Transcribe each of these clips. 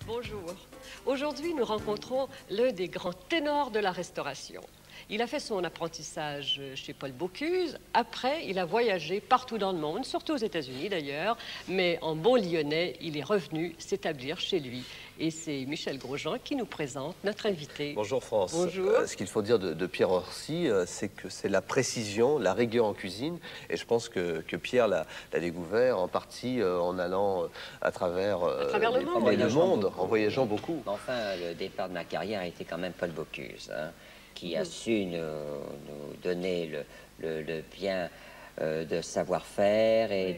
Bonjour. Aujourd'hui, nous rencontrons l'un des grands ténors de la restauration. Il a fait son apprentissage chez Paul Bocuse. Après, il a voyagé partout dans le monde, surtout aux États-Unis d'ailleurs. Mais en bon Lyonnais, il est revenu s'établir chez lui. Et c'est Michel Grosjean qui nous présente notre invité. Bonjour France. Bonjour. Ce qu'il faut dire de Pierre Orsi, c'est que c'est la précision, la rigueur en cuisine. Et je pense que Pierre l'a découvert en partie en allant à travers le monde, en voyageant beaucoup. Enfin, le départ de ma carrière a été quand même Paul Bocuse, hein, qui a su nous donner le bien de savoir-faire et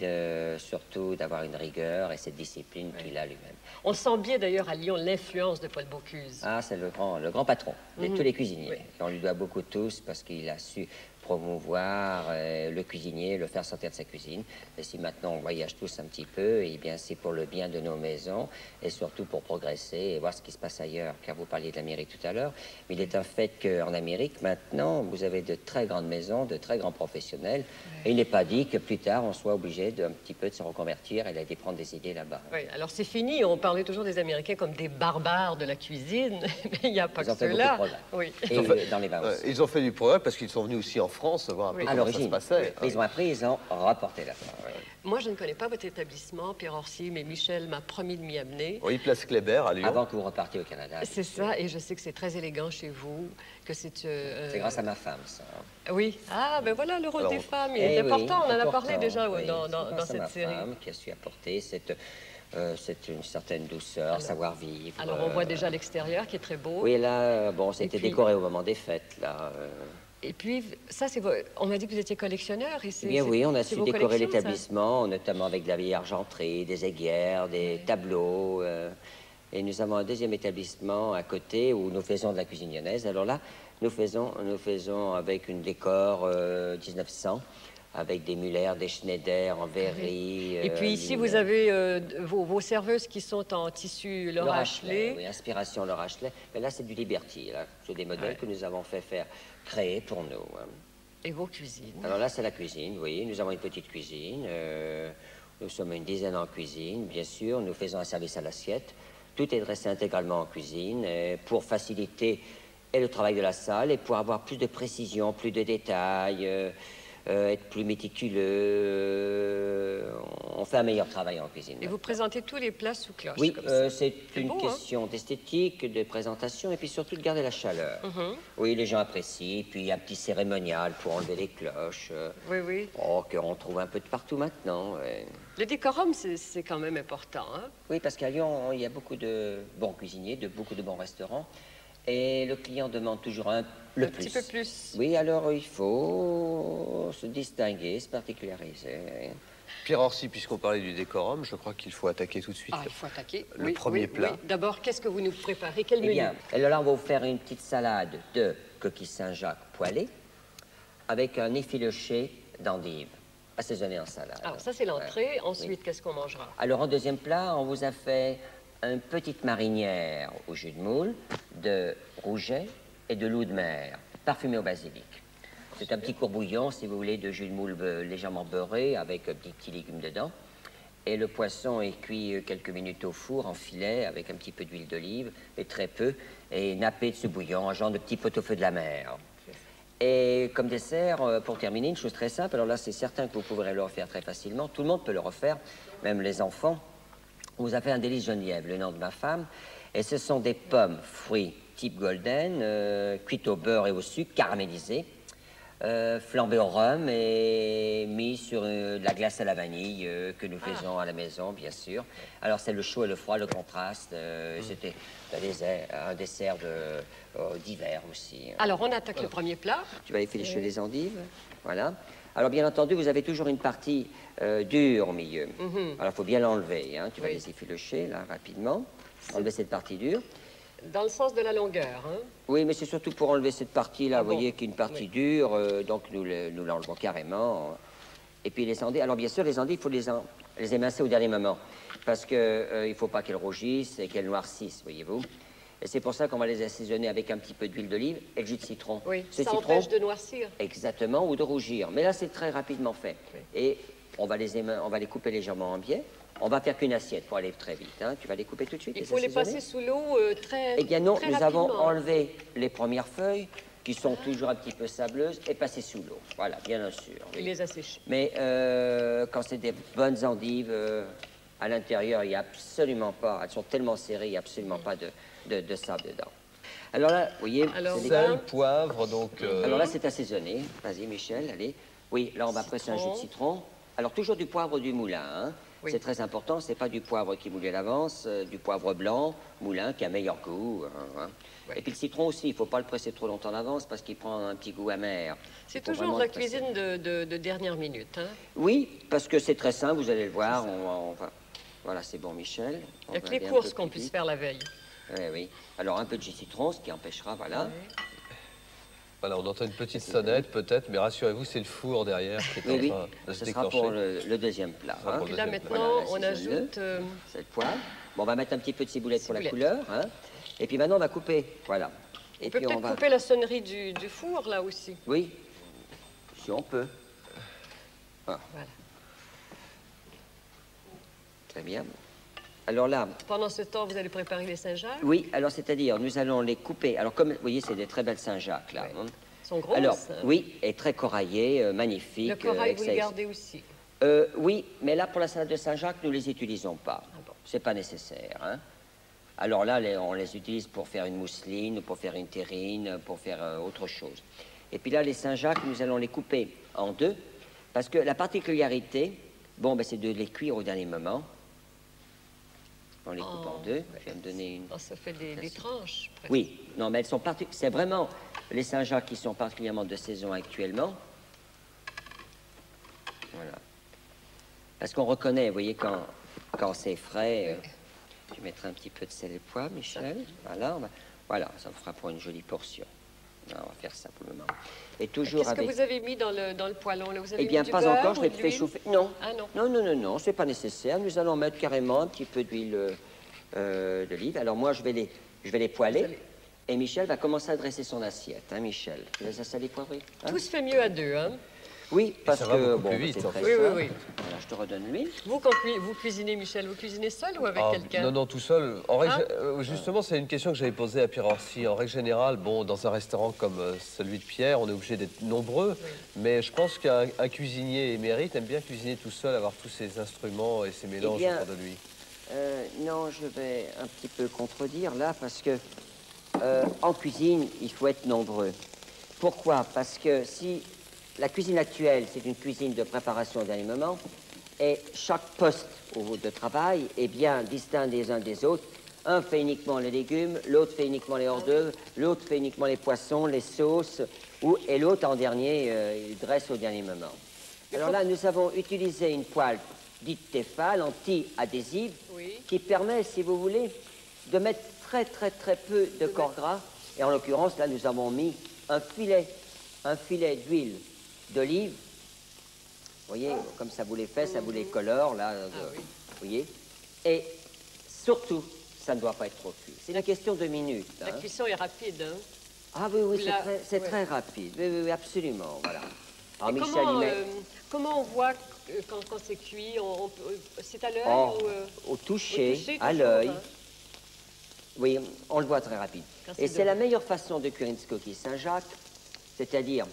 surtout d'avoir une rigueur et cette discipline qu'il a lui-même. On sent bien d'ailleurs à Lyon l'influence de Paul Bocuse. Ah, c'est le grand patron de tous les cuisiniers. Oui. On lui doit beaucoup tous parce qu'il a su promouvoir le cuisinier, le faire sortir de sa cuisine. Et si maintenant on voyage tous un petit peu, eh bien c'est pour le bien de nos maisons et surtout pour progresser et voir ce qui se passe ailleurs. Car vous parliez de l'Amérique tout à l'heure, mais il est un fait qu'en Amérique, maintenant, vous avez de très grandes maisons, de très grands professionnels. Et il n'est pas dit que plus tard, on soit obligé un petit peu de se reconvertir et d'aller prendre des idées là-bas. Oui, alors c'est fini. On parlait toujours des Américains comme des barbares de la cuisine, mais il n'y a pas que cela. Oui. Et dans les vins aussi. Ils ont fait du progrès parce qu'ils sont venus aussi en France voir un peu comment ça se passait. Ils ont appris, ils ont rapporté la fin. Oui. Moi, je ne connais pas votre établissement, Pierre Orsi, mais Michel m'a promis de m'y amener. Oui, place Kléber à Lyon. Avant que vous repartiez au Canada. C'est ça, et je sais que c'est très élégant chez vous, que c'est... C'est grâce à ma femme, ça. Oui. Ah, ben voilà, le rôle des femmes, il est important. On en a parlé déjà dans cette série. Femme qui a su apporter c'est une certaine douceur, savoir-vivre. Alors, on voit déjà l'extérieur qui est très beau. Oui, là, bon, c'était décoré au moment des fêtes, là. Et puis, ça, c'est... On m'a dit que vous étiez collectionneur. Et bien oui, on a su décorer l'établissement, notamment avec de la vieille argenterie, des aiguières, des tableaux. Et nous avons un deuxième établissement à côté où nous faisons de la cuisine lyonnaise. Alors là, nous faisons avec une décor 1900, avec des Muller, des Schneider en verrerie. Et puis ici, vous avez vos serveuses qui sont en tissu Laura Ashley. Oui, inspiration Laura Ashley. Mais là, c'est du Liberty. C'est des modèles que nous avons créer pour nous. Et vos cuisines? Alors là, c'est la cuisine, oui. Nous avons une petite cuisine. Nous sommes une dizaine en cuisine, bien sûr. Nous faisons un service à l'assiette. Tout est dressé intégralement en cuisine pour faciliter le travail de la salle et pour avoir plus de précision, plus de détails, être plus méticuleux. On fait un meilleur travail en cuisine. Et vous présentez tous les plats sous cloche? Oui, c'est une question d'esthétique, de présentation et puis surtout de garder la chaleur. Oui, les gens apprécient. Puis un petit cérémonial pour enlever les cloches. Oui, oui. Oh, qu'on trouve un peu de partout maintenant. Le décorum, c'est quand même important, hein? Oui, parce qu'à Lyon, il y a beaucoup de bons cuisiniers, beaucoup de bons restaurants. Et le client demande toujours un petit peu plus. Oui, alors il faut se distinguer, se particulariser. Pierre Orsi, puisqu'on parlait du décorum, je crois qu'il faut attaquer tout de suite. Ah, il faut attaquer. Le premier plat. Oui. D'abord, qu'est-ce que vous nous préparez? Quel menu? Eh bien, alors là, on va vous faire une petite salade de coquilles Saint-Jacques poêlées avec un effiloché d'endives, assaisonné en salade. Alors, ça, c'est l'entrée. Ensuite, qu'est-ce qu'on mangera? Alors, en deuxième plat, on vous a fait une petite marinière au jus de moule, de rouget et de loup de mer, parfumé au basilic. C'est un petit courbouillon, si vous voulez, de jus de moule légèrement beurré, avec des petits légumes dedans. Et le poisson est cuit quelques minutes au four, en filet, avec un petit peu d'huile d'olive, mais très peu, et nappé de ce bouillon, un genre de petit pot-au-feu de la mer. Et comme dessert, pour terminer, une chose très simple, alors là, c'est certain que vous pourrez le refaire très facilement, tout le monde peut le refaire, même les enfants. On vous a fait un délice Geneviève, le nom de ma femme, et ce sont des pommes, fruits type golden, cuites au beurre et au sucre, caramélisées, flambées au rhum et mis sur de la glace à la vanille que nous faisons à la maison, bien sûr. Alors, c'est le chaud et le froid, le contraste. C'était un dessert d'hiver aussi. Alors, on attaque le premier plat. Tu vas effilocher les endives, voilà. Alors, bien entendu, vous avez toujours une partie dure au milieu. Alors, il faut bien l'enlever, hein. Tu vas les effilocher, là, rapidement. Enlever cette partie dure. Dans le sens de la longueur, hein? Oui, mais c'est surtout pour enlever cette partie-là, vous voyez, qui est une partie dure, donc nous l'enlevons carrément. Et puis les endives, alors bien sûr, les endives, il faut les émincer au dernier moment, parce qu'il ne faut pas qu'elles rougissent et qu'elles noircissent, voyez-vous. Et c'est pour ça qu'on va les assaisonner avec un petit peu d'huile d'olive et le jus de citron. Oui, ça empêche de noircir. Exactement, ou de rougir. Mais là, c'est très rapidement fait. Oui. Et on va les couper légèrement en biais, On va faire qu'une assiette pour aller très vite. Hein. Tu vas les couper tout de suite. Il faut les passer sous l'eau très Eh bien non, très nous avons rapidement. enlevé les premières feuilles qui sont toujours un petit peu sableuses et passées sous l'eau. Voilà, bien sûr. Il les a séchés. Mais quand c'est des bonnes endives, à l'intérieur, il n'y a absolument pas, elles sont tellement serrées, il n'y a absolument pas de sable dedans. Alors là, vous voyez, Alors, c'est Sel, poivre, donc... alors là, c'est assaisonné. Vas-y, Michel, allez. Oui, là, on va presser un jus de citron. Alors, toujours du poivre du moulin. Hein. Oui. C'est très important. C'est pas du poivre qui moulait à l'avance, du poivre blanc, moulin, qui a meilleur goût. Hein. Oui. Et puis le citron aussi, il ne faut pas le presser trop longtemps en avance parce qu'il prend un petit goût amer. C'est Il faut toujours vraiment la le presser. cuisine de dernière minute. Hein. Oui, parce que c'est très simple, vous allez le voir. On va... Voilà, c'est bon, Michel. Il n'y a va que les aller un courses peu qu'on plus puisse vite. faire la veille. Oui, oui. Alors, un peu de jus de citron, ce qui empêchera, voilà. Voilà, on entend une petite sonnette peut-être, mais rassurez-vous, c'est le four derrière qui est Oui, oui. en train de se Ce sera déclencher. pour le deuxième plat. sera hein. pour le Puis là, deuxième maintenant, Voilà, on assaisonne-le. ajoute... C'est le poivre. Bon, on va mettre un petit peu de ciboulette pour la Ciboulette. couleur. Hein. Et puis maintenant, on va couper. Voilà. Et on peut puis peut-être va... couper la sonnerie du four, là aussi. Oui, si on peut. Ah, Voilà. très bien. Alors là, Pendant ce temps, vous allez préparer les Saint-Jacques. oui, alors c'est-à-dire, nous allons les couper. Alors comme vous voyez, c'est des très belles Saint-Jacques, là. Ouais. hein. Ils sont grosses. Alors, hein. oui, et très coraillées, magnifiques. Le corail, vous excellent. le gardez aussi. Oui, mais là, pour la salade de Saint-Jacques, nous ne les utilisons pas. Ah bon. C'est pas nécessaire. Hein. Alors là, on les utilise pour faire une mousseline, pour faire une terrine, pour faire autre chose. Et puis là, les Saint-Jacques, nous allons les couper en deux, parce que la particularité, bon, ben, c'est de les cuire au dernier moment. On les coupe en deux. ouais. Je vais me donner une... Oh, ça fait des tranches. presque. Oui, non, mais elles sont c'est vraiment les Saint-Jacques qui sont particulièrement de saison actuellement. Voilà. Parce qu'on reconnaît, vous voyez, quand c'est frais, je mettrai un petit peu de sel et poivre, Michel. Voilà, voilà, ça me fera pour une jolie portion. Non, on va faire ça pour le moment. Et toujours Qu'est-ce avec... que vous avez mis dans le poêlon, là? Vous avez Eh bien, mis du pas beurre encore, je ou l'ai de fait l'huile? chauffer. Non. Ah non. Non, non, non, non, c'est pas nécessaire. Nous allons mettre carrément un petit peu d'huile d'olive. Alors moi, je vais les poêler. Vous allez- Et Michel va commencer à dresser son assiette. Hein, Michel? Tu les as salés poivrés? Hein? Tout se fait mieux à deux, hein? Oui, parce ça va que... beaucoup plus vite, c'est en très fait. Oui, simple. oui, oui. Voilà, je te redonne l'huile. Vous, quand vous cuisinez, Michel, vous cuisinez seul ou avec Ah, quelqu'un? non, non, tout seul. En règle, Ah. justement, c'est une question que j'avais posée à Pierre Orsi. En règle générale, bon, dans un restaurant comme celui de Pierre, on est obligé d'être nombreux. Mais je pense qu'un cuisinier émérite aime bien cuisiner tout seul, avoir tous ses instruments et ses mélanges bien, autour de lui. Non, je vais un petit peu contredire là, parce que en cuisine, il faut être nombreux. Pourquoi? Parce que si la cuisine actuelle, c'est une cuisine de préparation au dernier moment, et chaque poste de travail est bien distinct des uns des autres. Un fait uniquement les légumes, l'autre fait uniquement les hors d'œuvre, l'autre fait uniquement les poissons, les sauces, et l'autre, en dernier, il dresse au dernier moment. Alors là, nous avons utilisé une poêle dite Tefal, anti-adhésive, Oui. qui permet, si vous voulez, de mettre très, très, très peu de corps gras. Et en l'occurrence, là, nous avons mis un filet d'huile d'olive. Vous voyez, comme ça vous les fait, ça vous les colore, là. oui. Vous voyez? Et surtout, ça ne doit pas être trop cuit. C'est une question de minutes. La hein. cuisson est rapide, hein? Ah oui, oui, La- c'est ouais. très rapide. Oui, oui, oui, absolument, voilà. Alors, Et Michel, comment, il met comment on voit quand c'est cuit? C'est à l'œil oh, ou, au toucher, à toujours, l'œil. hein? Oui, on le voit très rapide. Quand Et c'est c'est la debout. meilleure façon de cuire une coquille Saint-Jacques, c'est-à-dire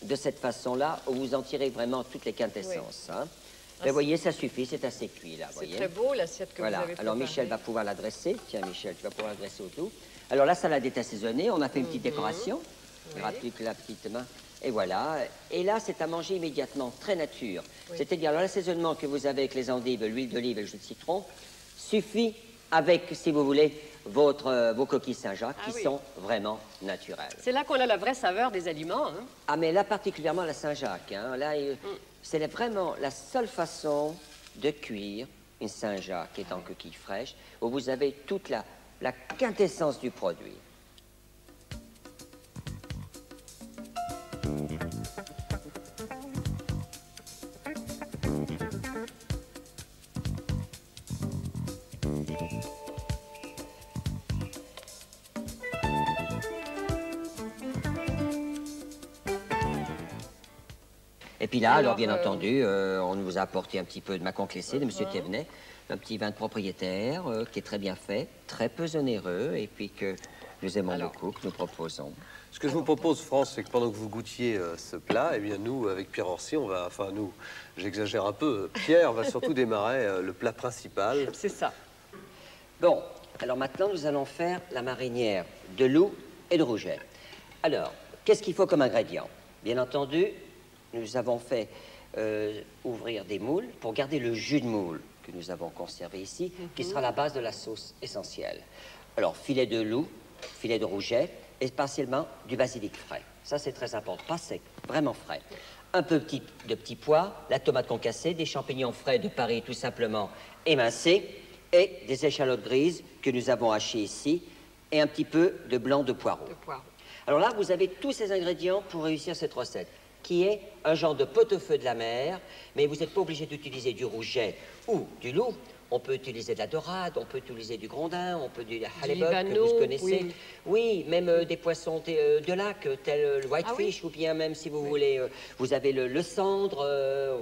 de cette façon-là, où vous en tirez vraiment toutes les quintessences. Hein. Ah, Mais vous voyez, ça suffit, c'est assez cuit là. C'est Voyez. très beau, l'assiette que Voilà, vous avez alors préparée. Michel va pouvoir la dresser. Tiens, Michel, tu vas pouvoir la dresser autour. Alors la salade est assaisonnée, on a fait une petite décoration. Il n'y aura Oui. plus que la petite main. Et voilà. Et là, c'est à manger immédiatement, très nature. Oui. C'est-à-dire, alors, l'assaisonnement que vous avez avec les endives, l'huile d'olive et le jus de citron suffit avec, si vous voulez, vos coquilles Saint-Jacques Ah qui oui. sont vraiment naturelles. C'est là qu'on a la vraie saveur des aliments, hein? Ah, mais là, particulièrement la Saint-Jacques. Hein. Là, c'est vraiment la seule façon de cuire une Saint-Jacques est en coquille fraîche, où vous avez toute la quintessence du produit. Et puis là, alors bien entendu, on nous a apporté un petit peu de macon clessé de M. Thévenet, un petit vin de propriétaire qui est très bien fait, très peu onéreux, et puis que nous aimons beaucoup, que nous proposons. Ce que je vous propose, France, c'est que pendant que vous goûtiez ce plat, eh bien nous, avec Pierre Orsi, j'exagère un peu, Pierre va surtout démarrer le plat principal. C'est ça. Bon, alors maintenant, nous allons faire la marinière de loup et de rouget. Alors, qu'est-ce qu'il faut comme ingrédient? Bien entendu, nous avons fait ouvrir des moules pour garder le jus de moule que nous avons conservé ici, qui sera la base de la sauce essentielle. Alors, filet de loup, filet de rouget, et partiellement du basilic frais. Ça, c'est très important, pas sec, vraiment frais. Un peu de petits pois, la tomate concassée, des champignons frais de Paris tout simplement émincés, et des échalotes grises que nous avons hachées ici, et un petit peu de blanc de poireau. Alors là, vous avez tous ces ingrédients pour réussir cette recette, qui est un genre de pot-au-feu de la mer, mais vous n'êtes pas obligé d'utiliser du rouget ou du loup. On peut utiliser de la dorade, on peut utiliser du grondin, on peut du halibut que vous connaissez. Oui, même des poissons de lac, tels le whitefish, ou bien même, si vous voulez, vous avez le cendre,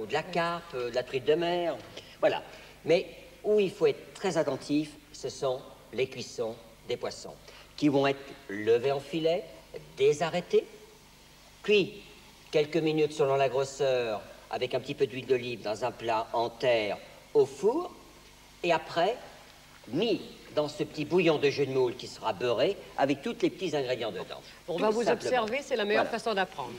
ou de la carpe, de la truite de mer. Voilà. Mais où il faut être très attentif, ce sont les cuissons des poissons, qui vont être levés en filet, désarrêtés, cuits quelques minutes selon la grosseur, avec un petit peu d'huile d'olive dans un plat en terre au four, et après, mis dans ce petit bouillon de jus de moule qui sera beurré avec tous les petits ingrédients dedans. On va vous observer, c'est la meilleure façon d'apprendre.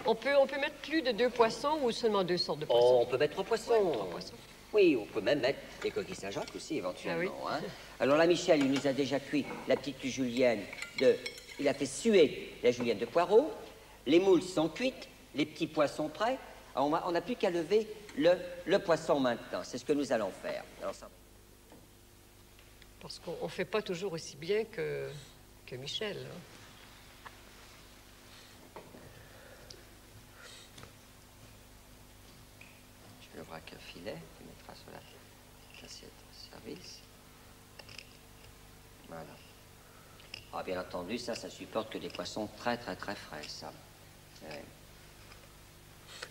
On peut mettre plus de 2 poissons ou seulement 2 sortes de poissons? Oh, on peut mettre 3 poissons. Ouais, 3 poissons. Oui, on peut même mettre des coquilles Saint-Jacques aussi, éventuellement. Hein. Alors là, Michel, il nous a déjà cuit la petite julienne il a fait suer la julienne de poireau. Les moules sont cuites, les petits poissons prêts. Alors, on n'a plus qu'à lever le poisson maintenant. C'est ce que nous allons faire. Alors, ça... Parce qu'on ne fait pas toujours aussi bien que Michel. Hein. Je vais ouvrir un filet qui mettra sur l'assiette de service. Voilà. Ah, bien entendu, ça supporte que des poissons très, très, très frais, ça.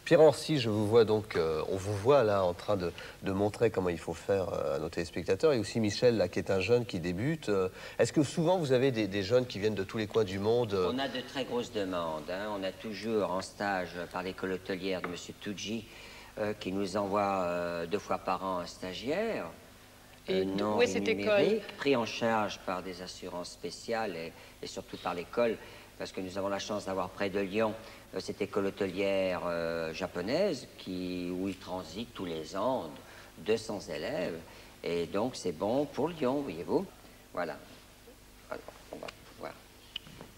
Pierre Orsi, je vous vois donc, on vous voit là en train de montrer comment il faut faire à nos téléspectateurs, et aussi Michel, là, qui est un jeune qui débute. Est-ce que souvent vous avez des jeunes qui viennent de tous les coins du monde? On a de très grosses demandes. Hein. On a toujours en stage par l'école hôtelière de M. Tudji, qui nous envoie 2 fois par an un stagiaire. Non rémunéré, pris en charge par des assurances spéciales et surtout par l'école, parce que nous avons la chance d'avoir près de Lyon cette école hôtelière japonaise où il transite tous les ans 200 élèves. Et donc, c'est bon pour Lyon, voyez-vous. Voilà. Alors, on va pouvoir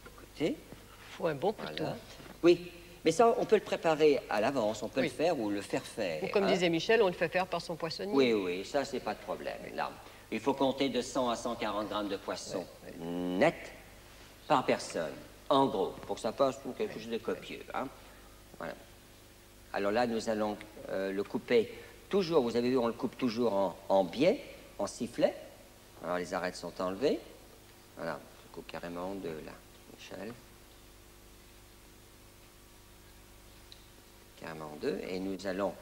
écouter. Il faut un bon couteau. Voilà. Oui, mais ça, on peut le préparer à l'avance. On peut le faire ou le faire faire. Ou comme disait Michel, on le fait faire par son poissonnier. Oui, oui, ça, c'est pas de problème. Là, il faut compter de 100 à 140 grammes de poisson net par personne. En gros, pour que ça passe pour quelque chose de copieux. Hein? Voilà. Alors là, nous allons le couper toujours, vous avez vu, on le coupe toujours en biais, en sifflet. Alors les arêtes sont enlevées. Voilà, je coupe carrément en 2 là, Michel. Carrément en 2. Et nous allons,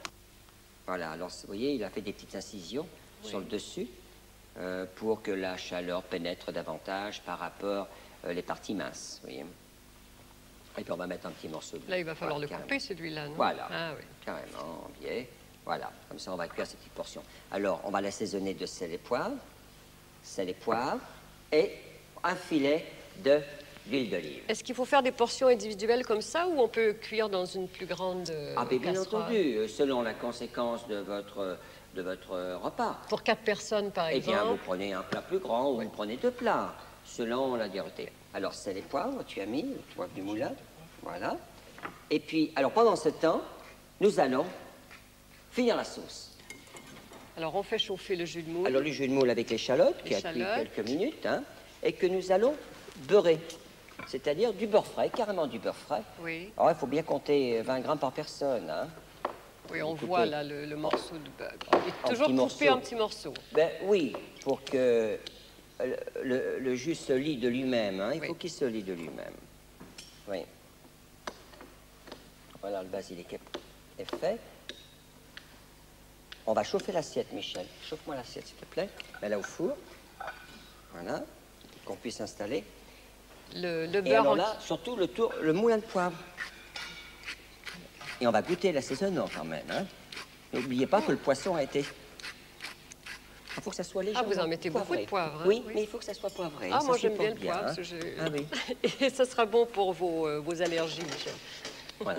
voilà, alors vous voyez, il a fait des petites incisions sur le dessus pour que la chaleur pénètre davantage par rapport les parties minces, vous voyez. Et puis on va mettre un petit morceau de... Là, il va falloir le couper, celui-là, non? Voilà, oui. Carrément, en biais. Voilà, comme ça on va cuire ces petites portions. Alors, on va l'assaisonner de sel et poivre, et un filet d'huile d'olive. Est-ce qu'il faut faire des portions individuelles comme ça, ou on peut cuire dans une plus grande bien entendu, selon la conséquence de votre repas. Pour 4 personnes, par exemple? Eh bien, vous prenez un plat plus grand ou vous prenez 2 plats, selon la dureté. Alors, sel et poivre, tu as mis, le poivre du moulin, voilà. Et puis, alors pendant ce temps, nous allons finir la sauce. Alors, on fait chauffer le jus de moule. Alors, le jus de moule avec l'échalote, qui a cuit quelques minutes, hein, et que nous allons beurrer. C'est-à-dire du beurre frais, carrément du beurre frais. Oui. Alors, il faut bien compter 20 grammes par personne, hein. Oui, on voit là le morceau de beurre. Il est toujours coupé en petits morceaux. Ben oui, pour que le jus se lie de lui-même. Hein. Il faut qu'il se lie de lui-même. Oui. Voilà, le basilic est fait. On va chauffer l'assiette, Michel. Chauffe-moi l'assiette, s'il te plaît. Mets-la au four. Voilà, qu'on puisse installer. Le Et beurre alors là, surtout le moulin de poivre. Et on va goûter l'assaisonnement quand même. Hein. N'oubliez pas que le poisson a été... Il faut que ça soit légèrement vous en mettez beaucoup poivré. de poivre. Hein? Oui, mais il faut que ça soit poivré. Ah, ça moi, j'aime supporte bien le poivre. hein. Parce que Ah oui. Et ça sera bon pour vos allergies, Michel. Voilà.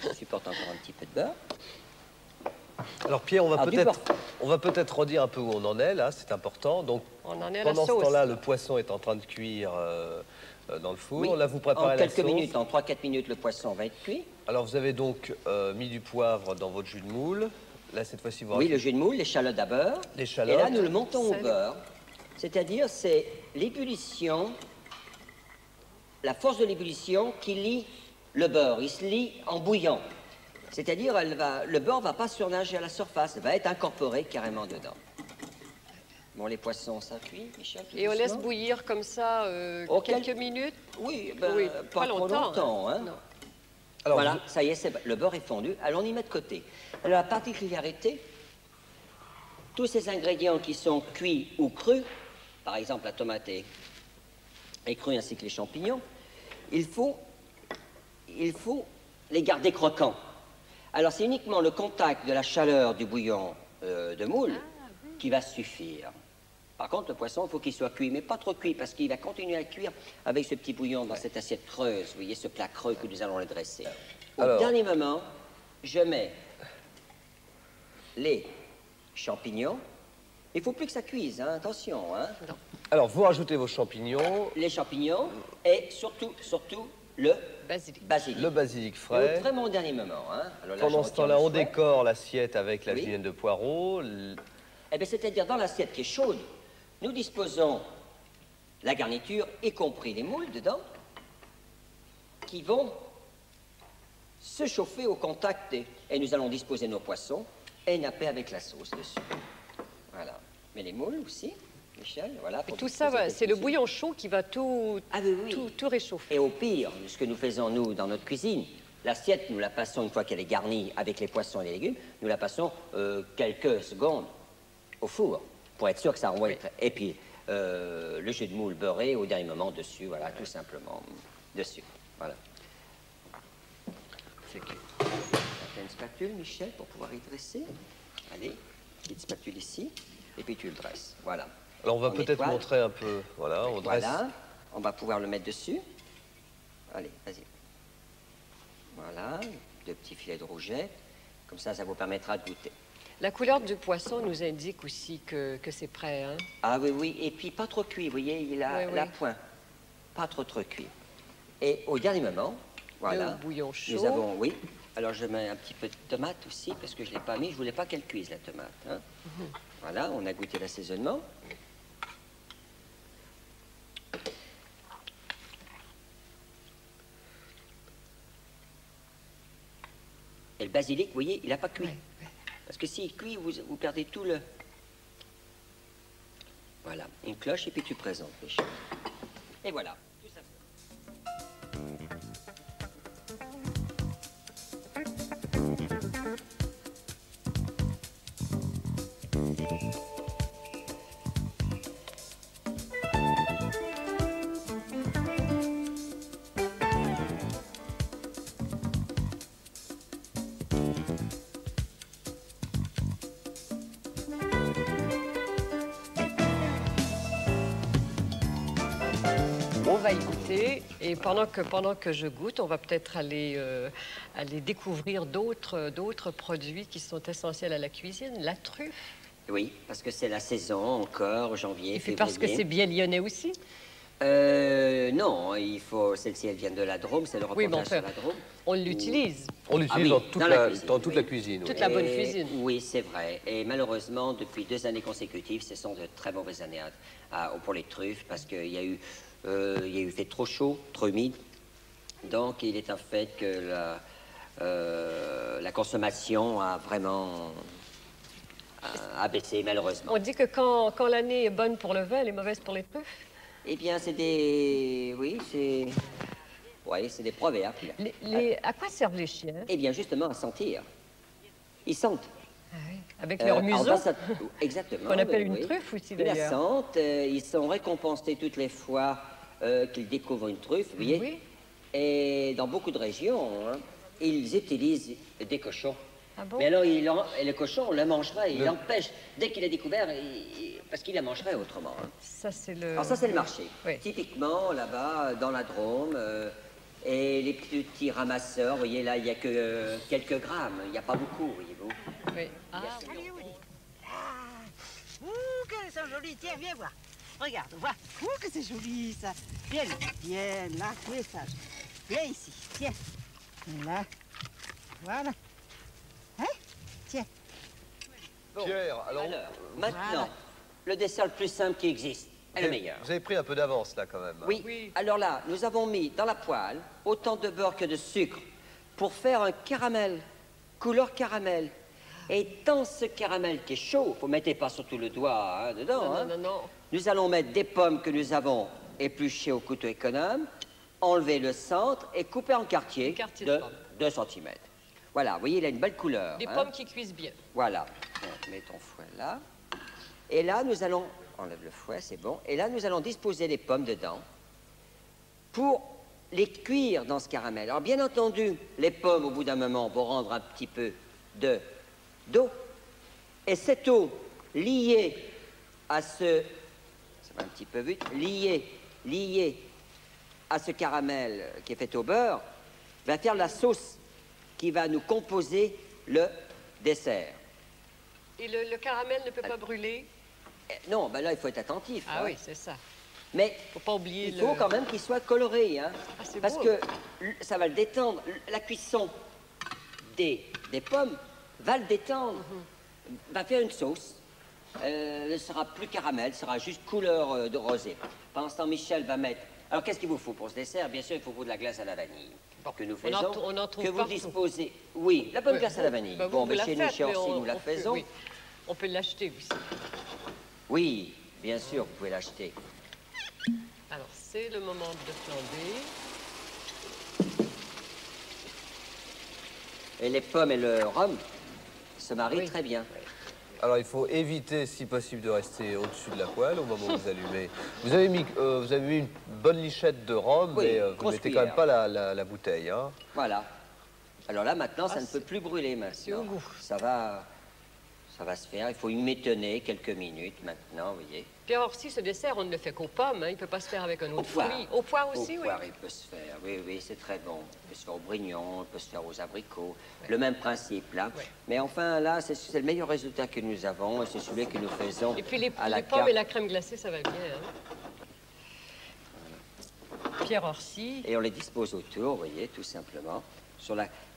Je supporte encore un petit peu de beurre. Alors Pierre, on va Alors, du beurre. peut-être redire un peu où on en est là, c'est important. Donc On en est à la pendant ce sauce. temps-là, le poisson est en train de cuire dans le four. Oui. Là, vous En préparez la quelques sauce. minutes, en 3-4 minutes, le poisson va être cuit. Alors vous avez donc mis du poivre dans votre jus de moule. Là, cette fois-ci, vous Oui, le rajoutez jus de moule, l'échalote à beurre. l'échalote. Et là, nous le montons au Salut. beurre. C'est-à-dire, c'est l'ébullition, la force de l'ébullition qui lie le beurre. Il se lie en bouillant. C'est-à-dire, le beurre ne va pas surnager à la surface, il va être incorporé carrément dedans. Bon, les poissons, ça cuit, Michel, tout Et on laisse doucement. bouillir comme ça Oh, quelques minutes. Oui, ben, Oui, pas trop longtemps. Hein. Non. Alors, Voilà, ça y est, le beurre est fondu. Allons y mettre de côté. Alors, la particularité, tous ces ingrédients qui sont cuits ou crus, par exemple la tomate est crue ainsi que les champignons, il faut les garder croquants. Alors, c'est uniquement le contact de la chaleur du bouillon de moule qui va suffire. Par contre, le poisson, il faut qu'il soit cuit, mais pas trop cuit, parce qu'il va continuer à cuire avec ce petit bouillon dans cette assiette creuse. Vous voyez, ce plat creux que nous allons le dresser. Au Alors. dernier moment, je mets les champignons. Il ne faut plus que ça cuise, hein, attention. Hein. alors, vous rajoutez vos champignons, Les champignons et surtout le Basilic. basilic. le basilic Et frais. vraiment au dernier moment. Hein. Alors là, Pendant je ce retire temps-là, le on frais. décore l'assiette avec la Oui. julienne de poireaux. Eh bien, c'est-à-dire dans l'assiette qui est chaude, nous disposons la garniture, y compris les moules dedans, qui vont se chauffer au contact et nous allons disposer nos poissons et napper avec la sauce dessus. Voilà. Mais les moules aussi, Michel, voilà. Et pour tout ça, disposer c'est le dessus. bouillon chaud qui va tout, Ah oui, oui. tout réchauffer. Et au pire, ce que nous faisons, nous, dans notre cuisine, l'assiette, nous la passons, une fois qu'elle est garnie avec les poissons et les légumes, nous la passons quelques secondes au four, pour être sûr que ça envoie. Et puis, le jus de moule beurré au dernier moment dessus, voilà, tout simplement, dessus. Voilà. C'est que... T'as une spatule, Michel, pour pouvoir y dresser. Allez, petite spatule ici, et puis tu le dresses. Voilà. Alors, on va On peut-être étoile. montrer un peu. Voilà, on dresse. Voilà, on va pouvoir le mettre dessus. Allez, vas-y. Voilà, deux petits filets de rouget. Comme ça vous permettra de goûter. La couleur du poisson nous indique aussi que c'est prêt. Hein? Ah oui, oui, et puis pas trop cuit, vous voyez, il a Oui, la oui. pointe. Pas trop cuit. Et au dernier moment, voilà. Le bouillon chaud. Nous avons, oui. Alors je mets un petit peu de tomate aussi, parce que je ne l'ai pas mis, je voulais pas qu'elle cuise la tomate. Hein. Voilà, on a goûté l'assaisonnement. Et le basilic, vous voyez, il n'a pas cuit. Ouais, ouais. Parce que s'il cuit, vous perdez tout le... Voilà, une cloche et puis tu présentes les choses. Et voilà. Tout ça. On va y goûter et pendant que je goûte, on va peut-être aller découvrir d'autres produits qui sont essentiels à la cuisine. La truffe. Oui, parce que c'est la saison encore, janvier, Et puis février. parce que c'est bien lyonnais aussi. Non, il faut... Celle-ci, elle vient de la Drôme, c'est le Oui, reportage mais sur la Drôme. On l'utilise. On l'utilise oui, dans toute dans la cuisine, dans toute oui. la cuisine. Toute oui. la bonne Et- cuisine. Oui, c'est vrai. Et malheureusement, depuis 2 années consécutives, ce sont de très mauvaises années pour les truffes, parce qu'il y a eu fait trop chaud, trop humide. Donc, il est un fait que la consommation a vraiment baissé, malheureusement. On dit que quand l'année est bonne pour le vin, elle est mauvaise pour les truffes. Eh bien, c'est des... Oui, c'est... Vous voyez, c'est des proverbes. À quoi servent les chiens? Eh bien, justement, à sentir. Ils sentent. Ah oui. Avec leur museau, exactement. qu'on appelle une truffe aussi, Ils la d'ailleurs. sentent, ils sont récompensés toutes les fois qu'ils découvrent une truffe, vous voyez. Oui. Et dans beaucoup de régions, hein, ils utilisent des cochons. Ah bon? Mais alors, et le cochon, on le mangerait, il l'empêche. Dès qu'il est découvert, parce qu'il la mangerait autrement. Hein. Ça, c'est le... Alors ça, c'est le marché. Oui. Typiquement, là-bas, dans la Drôme, et les petits ramasseurs, vous voyez, là, il n'y a que quelques grammes, il n'y a pas beaucoup, voyez-vous. Oui. Ah, Allez, Woody. Ah, qu'elles sont jolies. Tiens, viens voir. Regarde, vois. Que c'est joli, ça. Viens là. Viens là, tu es sage. Viens ici, tiens. Là. Voilà. Hein? Tiens. Bon. Pierre, alors Maintenant, Voilà. le dessert le plus simple qui existe, est le meilleur. vous avez pris un peu d'avance là quand même. hein. Oui. Oui. Alors là, nous avons mis dans la poêle autant de beurre que de sucre pour faire un caramel, couleur caramel. Et tant ce caramel qui est chaud, vous ne mettez pas surtout le doigt hein, dedans, non, hein. non, non. Nous allons mettre des pommes que nous avons épluchées au couteau économe, enlever le centre et couper en quartiers Des quartiers de de pommes. 2 cm. Voilà, vous voyez, il a une belle couleur. Des hein. pommes qui cuisent bien. Voilà. On met ton fouet là. Et là, nous allons... Enlève le fouet, c'est bon. Et là, nous allons disposer les pommes dedans pour les cuire dans ce caramel. Alors, bien entendu, les pommes, au bout d'un moment, vont rendre un petit peu d'eau. Et cette eau, liée à ce... Ça va un petit peu vite. Liée à ce caramel qui est fait au beurre, va faire la sauce qui va nous composer le dessert. Et le caramel ne peut pas brûler? Non, ben là, il faut être attentif. Ah hein. oui, c'est ça. Mais Faut pas oublier il faut quand même qu'il soit coloré, hein, Ah, c'est parce beau. que ça va le détendre. La cuisson des pommes va le détendre, va faire une sauce. Elle sera plus caramel, sera juste couleur de rosé. Pendant ce temps, Michel va mettre... Alors, qu'est-ce qu'il vous faut pour ce dessert? Bien sûr, il faut de la glace à la vanille. Que nous On en faisons, t- on en trouve que vous partout. disposez... Oui, la bonne glace à la vanille. Ben, vous, bon, vous mais la chez nous, faites, chez mais Orsi, nous la peut- faisons. oui. On peut l'acheter aussi. Oui, bien sûr, vous pouvez l'acheter. Alors, c'est le moment de flamber. Et les pommes et le rhum se marient Oui. très bien. Alors il faut éviter, si possible, de rester au-dessus de la poêle au moment où vous allumez. Vous avez mis une bonne lichette de rhum, Oui, mais vous ne grosse mettez quand même cuillère. pas la bouteille. Hein. Voilà. Alors là, maintenant, ça ne c'est- peut plus brûler c'est au maintenant. goût. Ça va se faire. Il faut y métonner quelques minutes maintenant, vous voyez. Pierre Orsi, ce dessert, on ne le fait qu'aux pommes. Hein. Il ne peut pas se faire avec un Au autre poire. fruit. Au poire aussi, Au oui. poire, il peut se faire. Oui, oui, c'est très bon. Il peut se faire au brignon, il peut se faire aux abricots. Le même principe, là. Ouais. Mais enfin, là, c'est le meilleur résultat que nous avons et c'est celui que nous faisons Et puis les à la pommes carte. et la crème glacée, ça va bien. Hein. Pierre Orsi. Et on les dispose autour, vous voyez, tout simplement.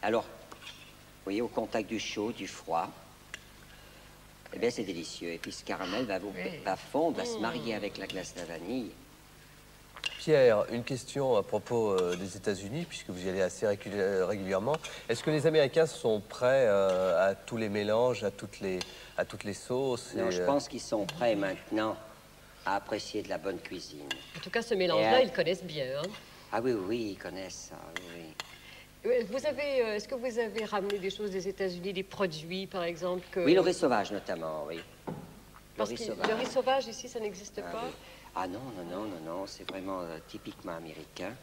Alors, vous voyez, au contact du chaud, du froid. Eh bien, c'est délicieux. Et puis, ce caramel va fondre, va se marier avec la glace de vanille. Pierre, une question à propos des États-Unis, puisque vous y allez assez régulièrement. Est-ce que les Américains sont prêts à tous les mélanges, à toutes les sauces Non, et, je pense qu'ils sont prêts maintenant à apprécier de la bonne cuisine. En tout cas, ce mélange-là, Et, ils connaissent bien. Hein. Ah oui, oui, ils connaissent ça, oui, oui. Est-ce que vous avez ramené des choses des États-Unis, des produits, par exemple que... Oui, le riz sauvage, notamment, oui. Parce que le riz sauvage, ici, ça n'existe Ah, pas. oui. Ah non, non, non, non, non, c'est vraiment typiquement américain.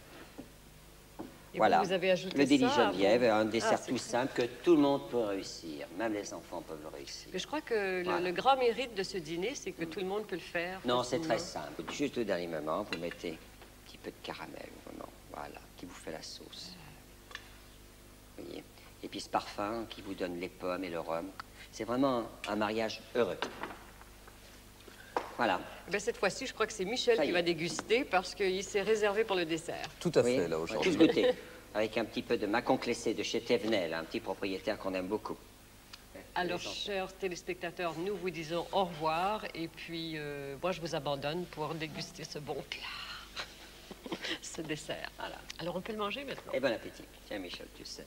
Et Voilà, vous avez ajouté le délit ça, Geneviève, un dessert c'est tout simple que tout le monde peut réussir. Même les enfants peuvent le réussir. Mais je crois que Voilà. le grand mérite de ce dîner, c'est que tout le monde peut le faire. Non, c'est très facilement. simple. Juste au dernier moment, vous mettez un petit peu de caramel, vraiment, voilà, qui vous fait la sauce. Vous voyez. Et puis ce parfum qui vous donne les pommes et le rhum. C'est vraiment un mariage heureux. Voilà. Eh bien, cette fois-ci, je crois que c'est Michel Ça y qui est. va déguster parce qu'il s'est réservé pour le dessert. Tout à Vous fait, voyez, là, on va aujourd'hui. tous goûter. Avec un petit peu de macon clessé de chez Thévenel, un petit propriétaire qu'on aime beaucoup. Alors, chers téléspectateurs, nous vous disons au revoir et puis moi, je vous abandonne pour déguster ce bon plat, ce dessert. Voilà. Alors, on peut le manger maintenant. Et bon appétit. Tiens, Michel, tu sais.